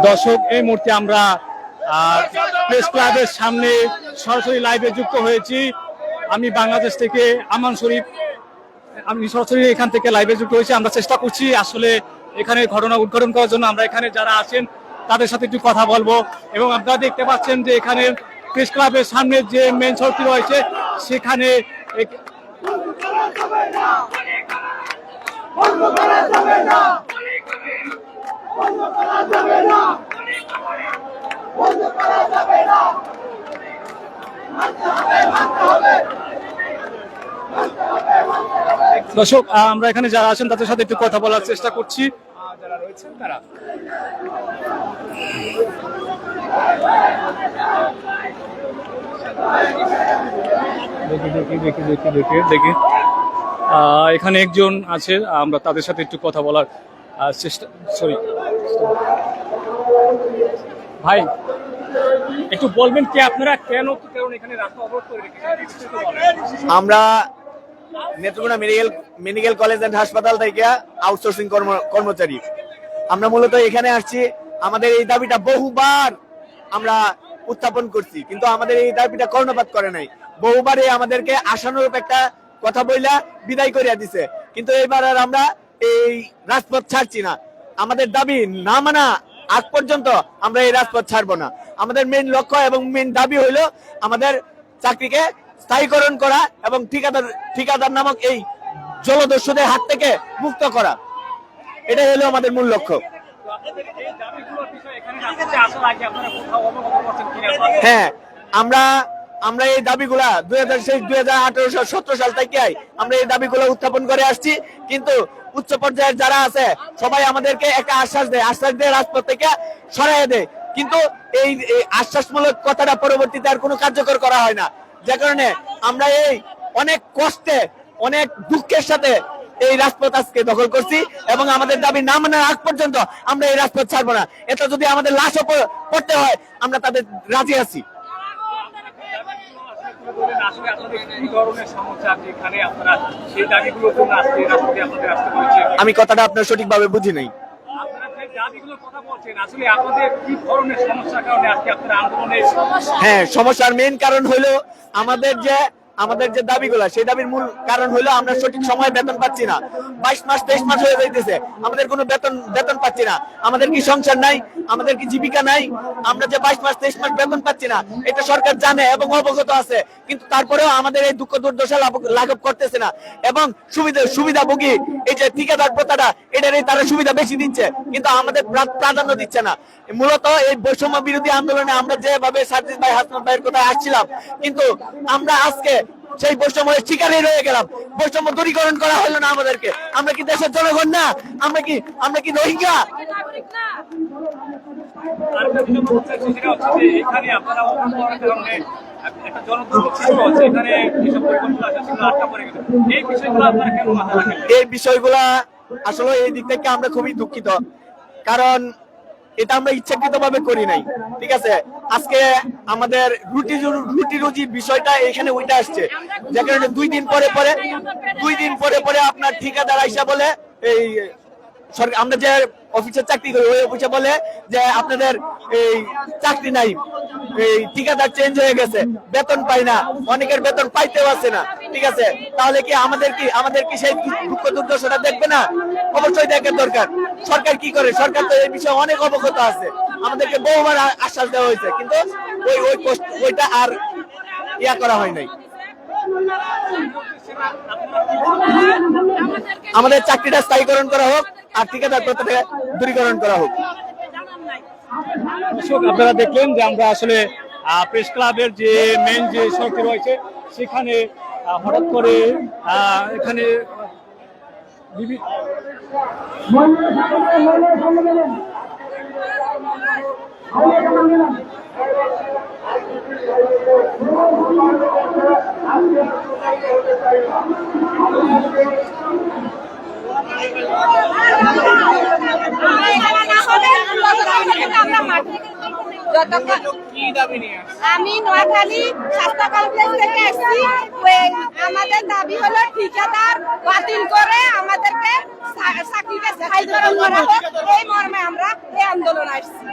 দর্শক, এই মুহূর্তে আমরা প্রেস ক্লাবের সামনে সরাসরি লাইভে যুক্ত হয়েছি। আমি বাংলাদেশ থেকে আমান শরীফ, আমি সরাসরি এখান থেকে লাইভে যুক্ত হয়েছি। আমরা চেষ্টা করছি আসলে এখানে ঘটনা উদ্ঘাটন করার জন্য। আমরা এখানে যারা আছেন তাদের সাথে একটু কথা বলবো, এবং আপনারা দেখতে পাচ্ছেন যে এখানে প্রেস ক্লাবের সামনে যে মেন সড়কটি রয়েছে সেখানে দর্শক, আমরা এখানে যারা আছেন তাদের সাথে একটু কথা বলার চেষ্টা করছি। যারা রয়েছেন তারা দেখি এখানে একজন আছে, আমরা তাদের সাথে একটু কথা বলার চেষ্টা। সরি ভাই, একটু বলবেন কি আপনারা কেন এখানে রাস্তা অবরোধ করে রেখেছেন? আমরা নেত্রকোনা মেডিকেল কলেজ এন্ড হাসপাতাল থেকে আউটসোর্সিং কর্মচারী। আমরা মূলত এখানে আসছি, আমাদের এই দাবিটা বহুবার আমরা উত্থাপন করছি, কিন্তু আমাদের এই দাবিটা কর্ণপাত করে নাই। বহুবারে আমাদেরকে আশানুরূপ একটা কথা বইলা বিদায় করিয়া দিছে, কিন্তু এবার আর আমরা এই রাজপথ ছাড়ছি না। আমাদের দাবি না মানা আগ পর্যন্ত আমরা এই রাজপথ ছাড়বো না। আমাদের মেইন লক্ষ্য এবং মেইন দাবি হইলো আমাদের চাকরিকে স্থায়ীকরণ করা এবং ঠিকাদার নামক এই জলদস্যুদের হাত থেকে মুক্ত করা, এটাই হলো আমাদের মূল লক্ষ্য। হ্যাঁ, আমরা এই দাবিগুলা 2017 সাল থেকে আমরা এই দাবিগুলো উত্থাপন করে আসছি, কিন্তু উচ্চ পর্যায়ের যারা আছে সবাই আমাদেরকে একটা আশ্বাস দেয় রাজপথ থেকে সরাইয়া দেয়, কিন্তু এই আশ্বাসমূলক কথাটা পরবর্তীতে আর কোনো কার্যকর করা হয় না। যে কারণে আমরা এই অনেক কষ্টে অনেক দুঃখের সাথে এই রাজপথ আজকে দখল করছি, এবং আমাদের দাবি না মানার আগ পর্যন্ত আমরা এই রাজপথ ছাড়বো না। এটা যদি আমাদের লাশও পড়তে হয় আমরা তাদের রাজি আছি। আমি কথাটা আপনার সঠিকভাবে বুঝি নাই। হ্যাঁ, সমস্যার মেইন কারণ হলো আমাদের যে দাবিগুলা, সেই দাবির মূল কারণ হলো আমরা সঠিক সময়ে বেতন পাচ্ছি না। 22 মাস 23 মাস হয়ে যাইতেছে, আমাদের কোনো বেতন পাচ্ছি না। আমাদের কি সংসার নাই? আমাদের কি জীবিকা নাই? আমরা যে 22 মাস 23 মাস বেতন পাচ্ছি না, এটা সরকার জানে এবং অবগত আছে, কিন্তু তারপরেও আমাদের এই দুঃখ দুর্দশা লাঘব করতেছে না। এবং সুবিধাভোগী এই যে ঠিকাদার প্রথাটা, এটারই তারা সুবিধা বেশি দিচ্ছে, কিন্তু আমাদের প্রাধান্য দিচ্ছে না। মূলত এই বৈষম্য বিরোধী আন্দোলনে আমরা যেভাবে সার্জিস ভাই, হাসনাত ভাইয়ের কথায় আসছিলাম, কিন্তু আমরা আজকে সেই বৈষম্যের শিকারই রয়ে গেলাম। বৈষম্য দূরীকরণ করা হলো না আমাদেরকে। আমরা কি দেশের জনগণ না? আমরা কি রোহিঙ্গা? এই বিষয়গুলা আসলে এই দিক থেকে আমরা খুবই দুঃখিত, কারণ এটা আমরা ইচ্ছাকৃত ভাবে করি নাই। ঠিক আছে, আজকে আমাদের রুটি রুজির বিষয়টা এখানে উঠে আসছে, যে কারণে দুই দিন পরে আপনার ঠিকাদার আইসা বলে, এই আমরা যে অফিসের চাকরি করি ওই অফিসে বলে যে আপনাদের এই চাকরি নাই, এই ঠিকাদার চেঞ্জ হয়ে গেছে, বেতন পাই না, অনেকের বেতন পাইতেও আছে না। ঠিক আছে, তাহলে কি আমাদের কি সেই দুঃখ দুর্দশাটা দেখবে না? অবশ্যই দেখার দরকার। সরকার কি করে? সরকার তো এই বিষয়ে অনেক অবগত আছে, আমাদেরকে বহুবার আশ্বাস দেওয়া হয়েছে, কিন্তু ওইটা আর ইয়া করা হয় নাই। আমাদের চাকরিটা স্থায়ীকরণ করা হোক আর ঠিকাদার প্রথাটা দূরীকরণ করা হোক। আপনারা দেখলেন যে আমরা আসলে প্রেস ক্লাবের যে মেইন যে সড়কটি রয়েছে সেখানে হঠাৎ করে এখানে আমি নোয়াখালী স্বাস্থ্য কমপ্লেক্স থেকে আসছি। আমাদের দাবি হলো ঠিকাদার বাতিল করে আমাদেরকে চাকরিটা স্থায়ীকরণ করা হোক, এই মর্মে আমরা এই আন্দোলন আসছি।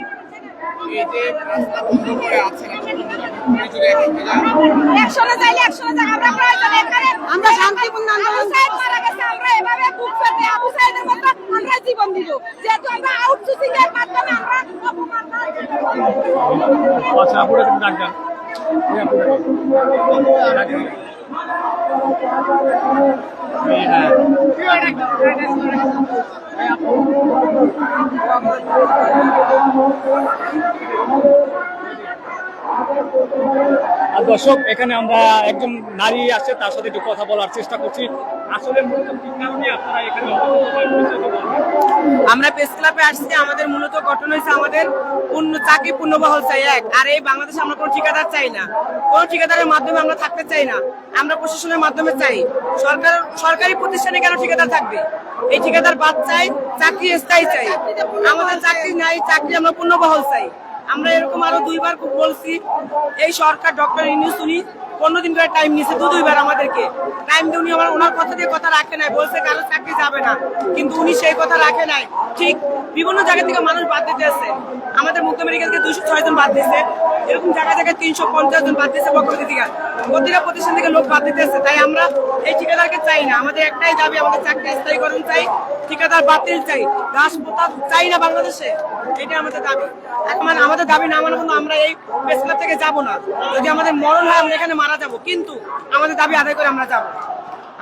একশনে চাইলে একশনে যাক, আমরা প্রয়োজনে এখানে আমরা শান্তিপূর্ণ আন্দোলন মারা গেছে, আমরা এভাবে বুক পেতে আবু সাইদের মতো আমরা জীবন দিব, যেহেতু আমরা আউটসোর্সিং এর মাধ্যমে আমরা অপমান আচ্ছা আপুরা কিন্তু ডাক দেন। আর দর্শক, এখানে আমরা একজন নারী আছে, তার সাথে একটু কথা বলার চেষ্টা করছি। আসলে মূলত কি কারণে আপনারা এখানে আমরা প্রেস ক্লাবে আসছি, আমাদের মূলত গঠন হয়েছে আমাদের চাকরি পূর্ণবহাল চাই এক, আর এই বাংলাদেশে আমরা কোনো ঠিকাদার চাই না, কোনো ঠিকাদারের মাধ্যমে আমরা থাকতে চাই না, আমরা প্রশাসনের মাধ্যমে চাই। সরকারি প্রতিষ্ঠানে কেন ঠিকাদার থাকবে? এই ঠিকাদার বাদ চাই, চাকরি স্থায়ী চাই। আমাদের চাকরি নাই, চাকরি আমরা পূর্ণবহাল চাই। আমরা এরকম আরো 2বার বলছি, এই সরকার ডক্টর ইউনূস উনি 15 দিন করে টাইম নিয়েছে, দুইবার আমাদেরকে টাইম দিয়ে উনি ওনার কথা দিয়ে কথা রাখে নাই, বলছে কারো চাকরি যাবে না, কিন্তু উনি সেই কথা রাখে নাই। ঠিক বিভিন্ন জায়গা থেকে মানুষ বাদ দিতে আসছে, আমাদের মুক্ত মেডিকেল থেকে 206 জন বাদ দিচ্ছে, এরকম জায়গায় জায়গায় 350 জন বাদ দিচ্ছে, বকরতি থেকে প্রতিটা প্রতিষ্ঠান থেকে লোক বাদ দিতে আসছে। তাই আমরা এই ঠিকাদারকে চাই না, আমাদের একটাই দাবি, আমাদের চাকরি স্থায়ীকরণ চাই, ঠিকাদার বাতিল চাই, দাসপ্রথা চাই না বাংলাদেশে, এটা আমাদের দাবি। এখন আমাদের দাবি না মানে কিন্তু আমরা এই প্রেস ক্লাব থেকে যাবো না, যদি আমাদের মরণ হয় আমরা এখানে মারা যাবো, কিন্তু আমাদের দাবি আদায় করে আমরা যাবো,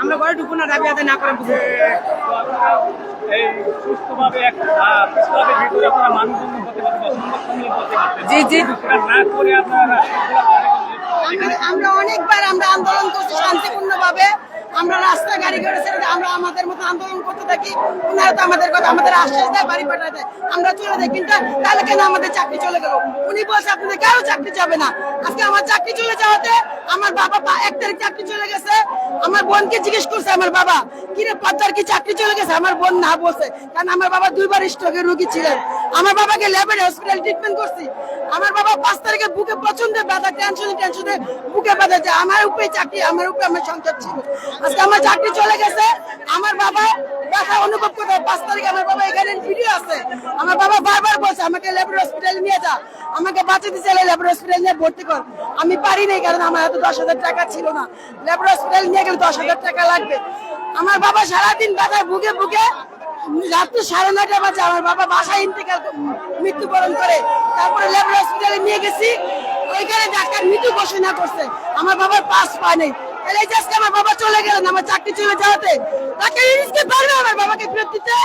আমরা ঘরে ঢুকবো না দাবি আদায় না করে। এই সুস্থভাবে এক প্রেস ক্লাবের ভিতরে আপনারা মানববন্ধন করতে পারতেন বা সংবাদ সম্মেলন করতে পারতেন, জি জি, সেটা না করে আপনারা আমরা অনেকবার আমরা আন্দোলন করছি শান্তিপূর্ণভাবে, আমরা রাস্তা গাড়ি করেছি, আমরা আমাদের মতো আন্দোলন করতে থাকি, ওনারা তো আমাদের কথা আমাদের আশ্বাস দেয়, বাড়ি পাঠায় দেয়, আমরা চলে যাই, কিন্তু তাহলে কেন আমাদের চাকরি চলে গেল? উনি বলছে আপনাদের কারো চাকরি যাবে না। আজকে আমার চাকরি চলে যাওয়াতে আমার বাবা 1 তারিখ চাকরি চলে গেছে, আমার বোনকে জিজ্ঞেস করছে আমার বাবা, কিরে পাঁচবার কি চাকরি চলে গেছে? আমার বোন না বলছে, কারণ আমার বাবা 2বার স্ট্রোকের রোগী ছিলেন, আমার বাবাকে ল্যাবের হসপিটাল ট্রিটমেন্ট করছি, আমার বাবা 5 তারিখে বুকে প্রচন্ড ব্যথা, টেনশনে বুকে ব্যথা, যে আমার উপরে চাকরি, আমার উপরে আমার সংসার ছিল, আজকে আমার চাকরি চলে গেছে, আমার বাবা ব্যথা অনুভব করতে 5 তারিখে আমার বাবা এখানে ভিডিও আছে, আমার বাবা বারবার বলছে আমাকে ল্যাবের হসপিটালে নিয়ে যা, আমাকে বাঁচাতে চাইলে ল্যাবের হসপিটালে নিয়ে ভর্তি কর, আমি পারি নাই, কারণ আমার হাতে 10,000 টাকা ছিল না, ল্যাবের হসপিটালে নিয়ে গেলে 10,000 টাকা লাগবে। আমার বাবা সারাদিন ব্যথায় বুকে রাত্রি 9:30 বাজে আমার বাবা বাসায় ইন্তেকাল মৃত্যুবরণ করে, তারপরে ল্যাবের হসপিটালে নিয়ে গেছি, ওইখানে ডাক্তার মৃত্যু ঘোষণা করছে, আমার বাবার পাস পায় নাই। তাহলে এই যে আজকে আমার বাবা চলে গেলেন, আমার চাকরি চলে যাওয়াতে তাকে রিস্কে পারবে আমার বাবাকে ফেরত দিতে?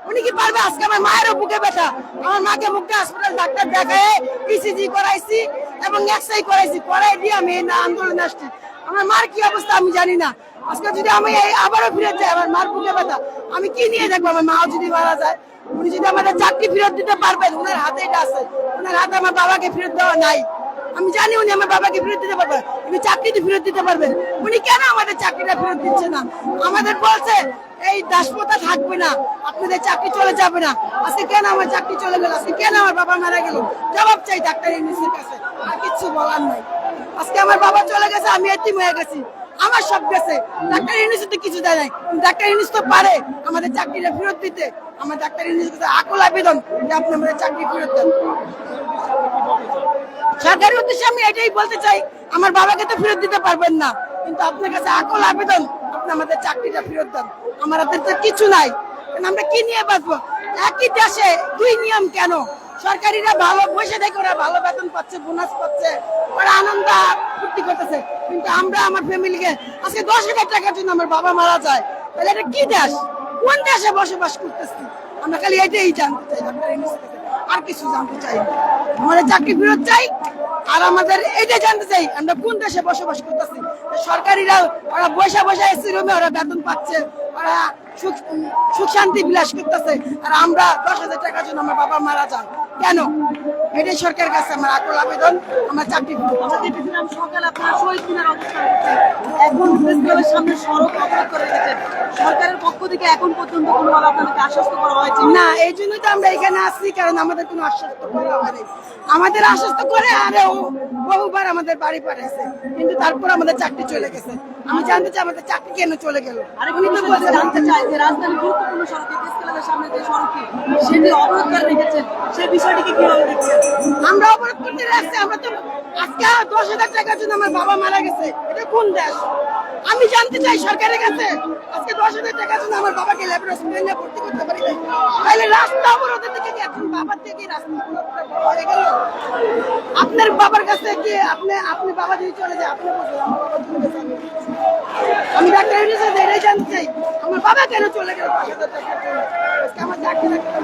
উনি কি পারবে? আজকে আমার মায়েরও বুকে ব্যথা, আমার মাকে মুখে হাসপাতাল ডাক্তার দেখায় ইসিজি করাইছি এবং এক্সআই করাইছি, করাই দিয়ে আমি এই আন্দোলনে আসছি। আমার মার কি অবস্থা আমি জানি না, আজকে যদি আমি আবারও ফিরে যাই, আমার মার বুকে ব্যথা, আমি কি নিয়ে দেখবো? আমার মাও যদি মারা যায়, উনি যদি আমাদের চাকরি ফেরত দিতে পারবেন, ওনার হাতে এটা আছে, ওনার হাতে আমার বাবাকে ফেরত দেওয়া নাই, আমি জানি উনি আমার বাবাকে ফেরত দিতে পারবেন, উনি চাকরিটি ফেরত দিতে পারবেন, উনি কেন আমাদের চাকরিটা ফেরত দিচ্ছে না? আমাদের বলছে এই দাসপ্রথা থাকবে না, আপনাদের চাকরি চলে যাবে না, আজকে কেন আমার চাকরি চলে গেল? আজকে কেন আমার বাবা মারা গেল? জবাব চাই ডাক্তার ইউনূসের কাছে, আর কিচ্ছু বলার নাই। আজকে আমার বাবা চলে গেছে, আমি এতিম হয়ে গেছি, আমার সব গেছে, ডাক্তার ইউনূস তো কিছু দেয় নাই, ডাক্তার ইউনূস তো পারে আমাদের চাকরিটা ফেরত দিতে। আমার ডাক্তার ইউনূসের কাছে আকুল আবেদন যে আপনি আমাদের চাকরি ফেরত দেন। সরকারের উদ্দেশ্যে আমি এটাই বলতে চাই, আমার বাবাকে তো ফেরত দিতে পারবেন না, কিন্তু আপনার কাছে আকুল আবেদন, আপনি আমাদের চাকরিটা ফেরত দেন। আমার হাতে তো কিছু নাই, আমরা কি নিয়ে বাঁচবো? একই দেশে 2 নিয়ম কেন? সরকারিরা ভালো বসে থেকে ওরা ভালো বেতন পাচ্ছে, বোনাস পাচ্ছে, ওরা আনন্দ ফুর্তি করতেছে, কিন্তু আমরা আমার ফ্যামিলিকে আজকে 10,000 টাকার জন্য আমার বাবা মারা যায়, তাহলে এটা কি দেশ? কোন দেশে বসবাস করতেছি? আমরা খালি এটাই জানতে চাই, আর কিছু জানতে চাই না। আমাদের চাকরি ফেরত চাই, আর আমাদের এটা জানতে চাই আমরা কোন দেশে বসবাস করতেছি। সরকারিরা ওরা বসে এসি রুমে ওরা বেতন পাচ্ছে, ওরা সুখ শান্তি বিলাস করতেছে, আর আমরা 10,000 টাকার জন্য আমার বাবা মারা যায় কেন? এটাই সরকারের কাছে আমার আকুল আবেদন, আমার চাকরি সকালে আপনার শহীদ মিনার অবস্থান করছেন, এখন প্রেস ক্লাবের সামনে সড়ক অবরোধ করে রেখেছেন, সরকারের পক্ষ থেকে এখন পর্যন্ত কোনোভাবে আপনাদেরকে আশ্বস্ত করা হয়েছে না? এই জন্যই তো আমরা এখানে আসছি, কারণ আমাদের কোনো আশ্বস্ত করা হয়নি। আমাদের আশ্বস্ত করে আরে বহুবার আমাদের বাড়ি পাঠাইছে, কিন্তু তারপর আমাদের চাকরি চলে গেছে। আমি জানতে চাই আমাদের চাকরি কেন চলে গেল। আরেকটু জানতে চাই যে রাজধানীর গুরুত্বপূর্ণ সড়কে প্রেস ক্লাবের সামনে যে সড়কটি সেটি অবরোধ করে রেখেছেন, সেই বিষয়টিকে কিভাবে দেখছেন? আমরা অবরোধ করতে রাখছি, আমরা তো আজকে 10,000 টাকার জন্য আমার বাবা মারা গেছে, এটা কোন দেশ? আমি জানতে চাই সরকারের কাছে, আজকে 10,000 টাকার জন্য আমার বাবাকে ল্যাবরেটরি হসপিটালে ভর্তি করতে পারি নাই, তাহলে রাস্তা অবরোধের থেকে কি এখন বাবার থেকে রাস্তা অবরোধ হয়ে গেল? আপনার বাবার কাছে কি আপনি বাবা যদি চলে যায় আপনি বলছেন আমার বাবা চলে গেছে, আমি ডাক্তারের কাছে এটাই জানতে চাই আমার বাবা কেন চলে গেল 10,000 টাকার জন্য? আজকে আমার চাকরি রাখতে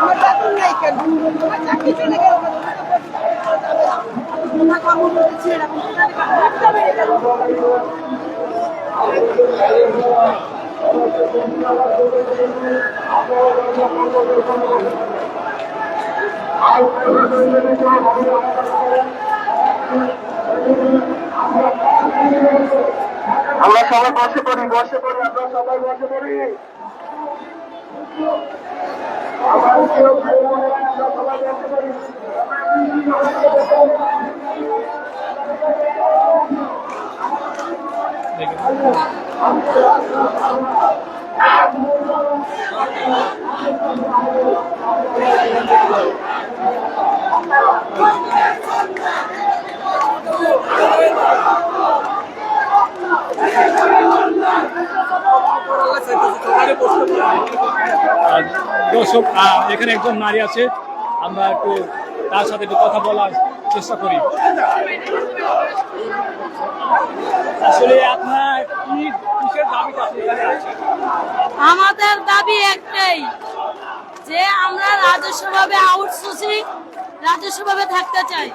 আমার বেতন নাই কেন, আমার চাকরি চলে গেল, কোথা কর্মরত ছিলেন এখন কোথা থেকে হাঁটতে হবে এটা? আমরা সবাই বসে পড়ি, আমরা সবাই বসে পড়ি। আমার প্রিয় ভাই বোনেরা, আমরা সবাই বসে পড়ি। দর্শক, এখানে একজন নারী আছে, আমরা একটু তার সাথে একটু কথা বলার চেষ্টা করি। আসলে আপনার কি কিসের দাবিটা আপনি এখানে আছেন? আমাদের দাবি একটাই যে আমরা রাজস্বভাবে আউটসোর্সিং রাজস্বভাবে থাকতে চাই।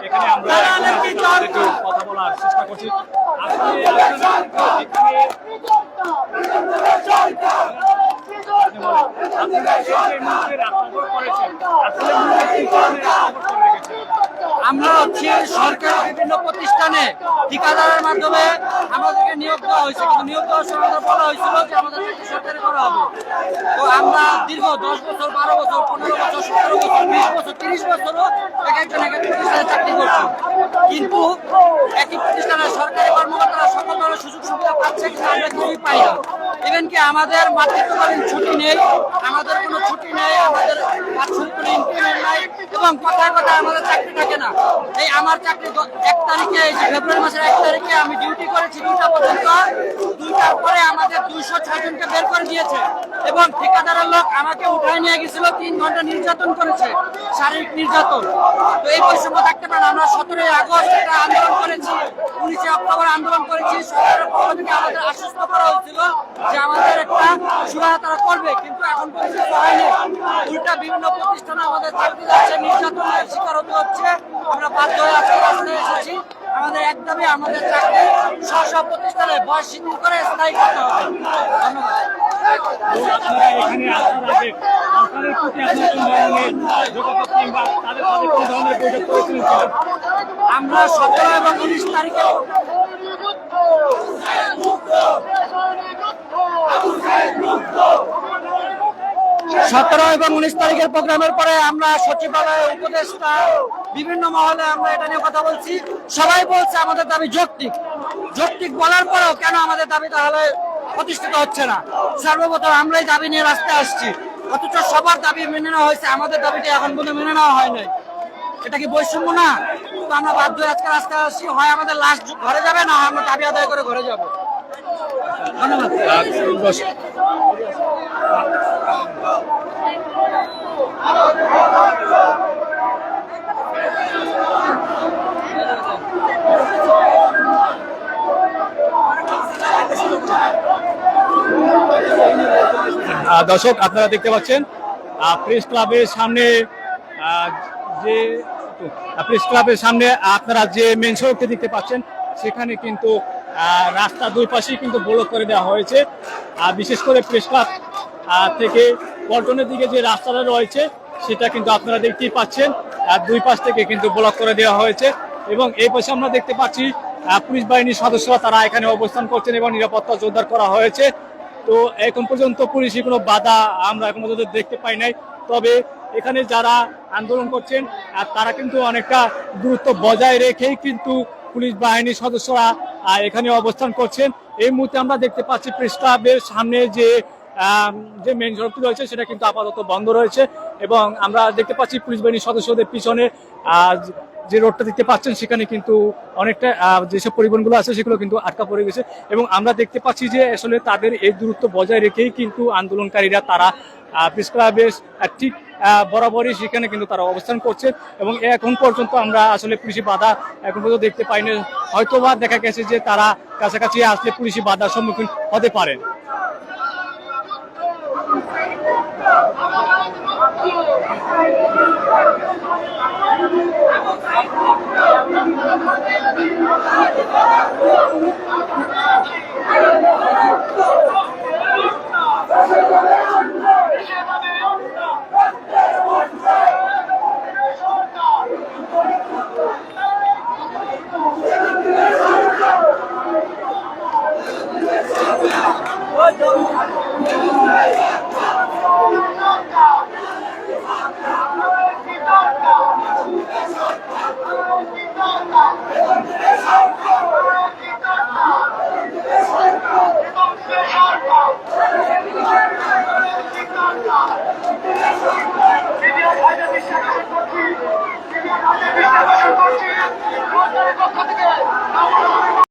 এখানে আমরা একটু কথা বলার চেষ্টা করছি। আসলে আমরা হচ্ছে সরকারি বিভিন্ন প্রতিষ্ঠানে ঠিকাদারের মাধ্যমে আমাদেরকে নিয়োগ দেওয়া হয়েছে, কিন্তু নিয়োগ দেওয়ার সময় আমাদের বলা হয়েছিল যে আমাদের সরকারি করা হবে। তো আমরা দীর্ঘ 10 বছর, 12 বছর, 15 বছর, 17 বছর, 20 বছর, 30 বছরও এক একজন এক এক প্রতিষ্ঠানে চাকরি করছি, কিন্তু একই প্রতিষ্ঠানের সরকারি কর্মকর্তারা সকল ধরনের সুযোগ সুবিধা পাচ্ছে, কিন্তু আমরা কিছুই পাই না। ইভেন কি আমাদের মাতৃত্বকালীন ছুটি নেই, আমাদের কোনো ছুটি নেই, আমাদের বাৎসরিক কোনো ইনক্রিমেন্ট নাই, এবং কথায় কথায় আমাদের চাকরি থাকে না। এই আমার চাকরি 1 তারিখে, ফেব্রুয়ারি মাসের 1 তারিখে আমি ডিউটি করেছি 2টা পর্যন্ত, 2টার পরে আমাদের 206 জনকে বের করে দিয়েছে, এবং ঠিকাদারের লোক আমাকে উঠায় নিয়ে গেছিল, 3 ঘন্টা নির্যাতন করেছে, শারীরিক নির্যাতন। তো এই বৈষম্য থাকতে পারে। আমরা 17 আগস্ট একটা আন্দোলন করেছি, 19 অক্টোবর আন্দোলন করেছি, সরকারের পক্ষ থেকে আমাদের আশ্বস্ত করা হয়েছিল যে আমাদের একটা সুরাহা তারা করবে, কিন্তু এখন পর্যন্ত হয়নি। উল্টা বিভিন্ন প্রতিষ্ঠানে আমাদের চাকরি যাচ্ছে, নির্যাতনের শিকার হতে হচ্ছে। আমরা বাধ্য হয়ে আজকে রাস্তায় এসেছি। আমাদের এক দাবি, আমাদের চাকরি স্ব প্রতিষ্ঠানে বয়স শিথিল করে স্থায়ী করতে হবে। ধন্যবাদ। আপনারা এখানে আসার আগে সরকারের প্রতি আপনার কোন ধরনের যোগাযোগ কিংবা তাদের সাথে কোন ধরনের বৈঠক করেছিলেন? আমরা 17 এবং 19 তারিখে 17 এবং 19 তারিখের প্রোগ্রামের পরে আমরা সচিবালয়, উপদেষ্টা, বিভিন্ন মহলে আমরা এটা নিয়ে কথা বলছি। সবাই বলছে আমাদের দাবি যৌক্তিক। যৌক্তিক বলার পরেও কেন আমাদের দাবি তাহলে প্রতিষ্ঠিত হচ্ছে না? সর্বপ্রথম আমরাই দাবি নিয়ে রাস্তায় আসছি, অথচ সবার দাবি মেনে নেওয়া হয়েছে, আমাদের দাবিটা এখন পর্যন্ত মেনে নেওয়া হয় নাই। এটা কি বৈষম্য না? তো আমরা বাধ্য হয়ে আজকে রাস্তায় আসছি, হয় আমাদের লাশ ঘরে যাবে, না আমরা দাবি আদায় করে ঘরে যাবো। ধন্যবাদ। দর্শক, দর্শক আপনারা দেখতে পাচ্ছেন প্রেস ক্লাবের সামনে যে প্রেস ক্লাবের সামনে আপনারা যে মেন সড়কটি দেখতে পাচ্ছেন সেখানে কিন্তু রাস্তা দুই পাশেই কিন্তু ব্লক করে দেওয়া হয়েছে। বিশেষ করে প্রেস ক্লাব থেকে পল্টনের দিকে যে রাস্তাটা রয়েছে সেটা কিন্তু আপনারা দেখতেই পাচ্ছেন দুই পাশ থেকে কিন্তু ব্লক করে দেওয়া হয়েছে এবং এই পাশে আমরা দেখতে পাচ্ছি পুলিশ বাহিনীর সদস্যরা তারা এখানে অবস্থান করছেন এবং নিরাপত্তা জোরদার করা হয়েছে। তো এখন পর্যন্ত পুলিশি কোনো বাধা আমরা এখন পর্যন্ত দেখতে পাই নাই, তবে এখানে যারা আন্দোলন করছেন তারা কিন্তু অনেকটা দূরত্ব বজায় রেখেই কিন্তু পুলিশ বাহিনীর সদস্যরা এখানে অবস্থান করছেন। এই মুহূর্তে আমরা দেখতে পাচ্ছি প্রেস ক্লাবের সামনে যে মেইন সড়কটি রয়েছে সেটা কিন্তু আপাতত বন্ধ রয়েছে এবং আমরা দেখতে পাচ্ছি পুলিশ বাহিনীর সদস্যদের পিছনে যে রোডটা দেখতে পাচ্ছেন সেখানে কিন্তু অনেকটা যেসব পরিবহনগুলো আছে সেগুলো কিন্তু আটকা পড়ে গেছে এবং আমরা দেখতে পাচ্ছি যে আসলে তাদের এই দূরত্ব বজায় রেখেই কিন্তু আন্দোলনকারীরা তারা প্রেস ক্লাবের ঠিক বরাবরই সেখানে কিন্তু তারা অবস্থান করছে এবং এখন পর্যন্ত আমরা আসলে পুলিশি বাধা এখন পর্যন্ত দেখতে পাইনি। হয়তোবা দেখা গেছে যে তারা কাছাকাছি আসলে পুলিশি বাধার সম্মুখীন হতে পারেন।